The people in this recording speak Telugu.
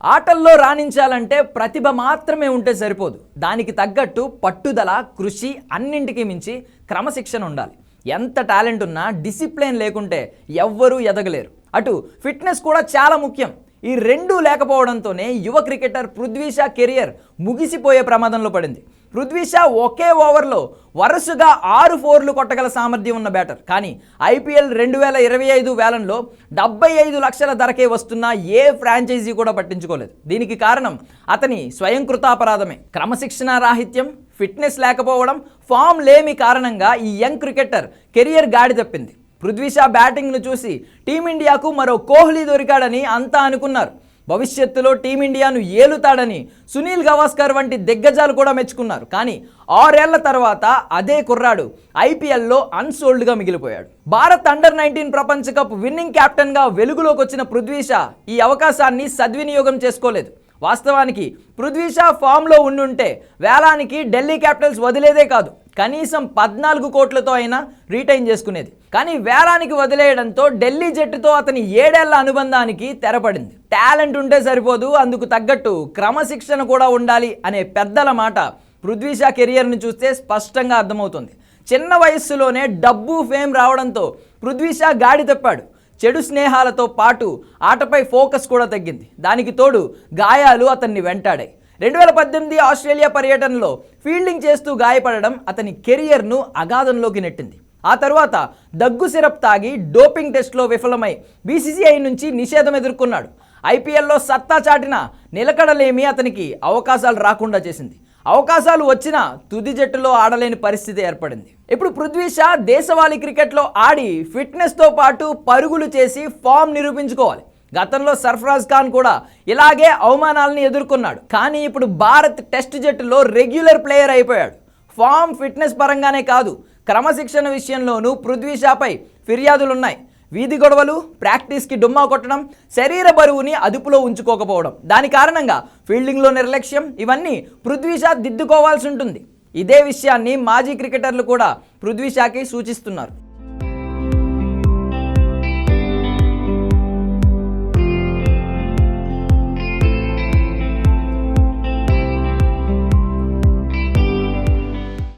ఆటల్లో రాణించాలంటే ప్రతిభ మాత్రమే ఉంటే సరిపోదు. దానికి తగ్గట్టు పట్టుదల, కృషి, అన్నింటికి మించి క్రమశిక్షణ ఉండాలి. ఎంత టాలెంట్ ఉన్నా డిసిప్లిన్ లేకుంటే ఎవ్వరూ ఎదగలేరు. అటు ఫిట్నెస్ కూడా చాలా ముఖ్యం. ఈ రెండూ లేకపోవడంతోనే యువ క్రికెటర్ పృథ్వీ షా కెరియర్ ముగిసిపోయే ప్రమాదంలో పడింది. పృథ్వీ షా ఒకే ఓవర్లో వరుసగా 6 4లు కొట్టగల సామర్థ్యం ఉన్న బ్యాటర్. కానీ ఐపీఎల్ 2025 వేలంలో 75 లక్షల ధరకే వస్తున్న ఏ ఫ్రాంచైజీ కూడా పట్టించుకోలేదు. దీనికి కారణం అతని స్వయంకృతాపరాధమే. క్రమశిక్షణ రాహిత్యం, ఫిట్నెస్ లేకపోవడం, ఫామ్ లేమి కారణంగా ఈ యంగ్ క్రికెటర్ కెరియర్ గాడి తప్పింది. పృథ్వీ షా బ్యాటింగ్ను చూసి టీమిండియాకు మరో కోహ్లీ దొరికాడని అంతా అనుకున్నారు. భవిష్యత్తులో టీమిండియాను ఏలుతాడని సునీల్ గవాస్కర్ వంటి దిగ్గజాలు కూడా మెచ్చుకున్నారు. కానీ 6 ఏళ్ల తర్వాత అదే కుర్రాడు ఐపీఎల్లో అన్సోల్డ్గా మిగిలిపోయాడు. భారత్ అండర్-19 ప్రపంచ కప్ విన్నింగ్ కెప్టెన్గా వెలుగులోకి వచ్చిన పృథ్వీ షా ఈ అవకాశాన్ని సద్వినియోగం చేసుకోలేదు. వాస్తవానికి పృథ్వీ షా ఫామ్లో ఉండుంటే వేలానికి ఢిల్లీ క్యాపిటల్స్ వదిలేదే కాదు, కనీసం 14 కోట్లతో అయినా రీటైన్ చేసుకునేది. కానీ వేలానికి వదిలేయడంతో ఢిల్లీ జట్టుతో అతని 7 ఏళ్ల అనుబంధానికి తెరపడింది. టాలెంట్ ఉంటే సరిపోదు, అందుకు తగ్గట్టు క్రమశిక్షణ కూడా ఉండాలి అనే పెద్దల మాట పృథ్వీ షా కెరియర్ను చూస్తే స్పష్టంగా అర్థమవుతుంది. చిన్న వయస్సులోనే డబ్బు, ఫేమ్ రావడంతో పృథ్వీ షా గాడి తప్పాడు. చెడు స్నేహాలతో పాటు ఆటపై ఫోకస్ కూడా తగ్గింది. దానికి తోడు గాయాలు అతన్ని వెంటాడాయి. 2018 ఆస్ట్రేలియా పర్యటనలో ఫీల్డింగ్ చేస్తూ గాయపడడం అతని కెరియర్ను అగాధంలోకి నెట్టింది. ఆ తర్వాత దగ్గు సిరప్ తాగి డోపింగ్ టెస్ట్లో విఫలమై బీసీసీఐ నుంచి నిషేధం ఎదుర్కొన్నాడు. ఐపీఎల్లో సత్తా చాటిన నిలకడలేమి అతనికి అవకాశాలు రాకుండా చేసింది. అవకాశాలు వచ్చినా తుది జట్టులో ఆడలేని పరిస్థితి ఏర్పడింది. ఇప్పుడు పృథ్వీ షా దేశవాళీ క్రికెట్లో ఆడి ఫిట్నెస్తో పాటు పరుగులు చేసి ఫామ్ నిరూపించుకోవాలి. గతంలో సర్ఫరాజ్ ఖాన్ కూడా ఇలాగే అవమానాలను ఎదుర్కొన్నాడు. కానీ ఇప్పుడు భారత్ టెస్ట్ జట్టులో రెగ్యులర్ ప్లేయర్ అయిపోయాడు. ఫామ్, ఫిట్నెస్ పరంగానే కాదు, క్రమశిక్షణ విషయంలోనూ పృథ్వీ షాపై ఫిర్యాదులున్నాయి. వీధి గొడవలు, ప్రాక్టీస్కి డుమ్మా కొట్టడం, శరీర బరువుని అదుపులో ఉంచుకోకపోవడం, దాని కారణంగా ఫీల్డింగ్లో నిర్లక్ష్యం, ఇవన్నీ పృథ్వీ షా దిద్దుకోవాల్సి ఉంటుంది. ఇదే విషయాన్ని మాజీ క్రికెటర్లు కూడా పృథ్వీ షాకి సూచిస్తున్నారు.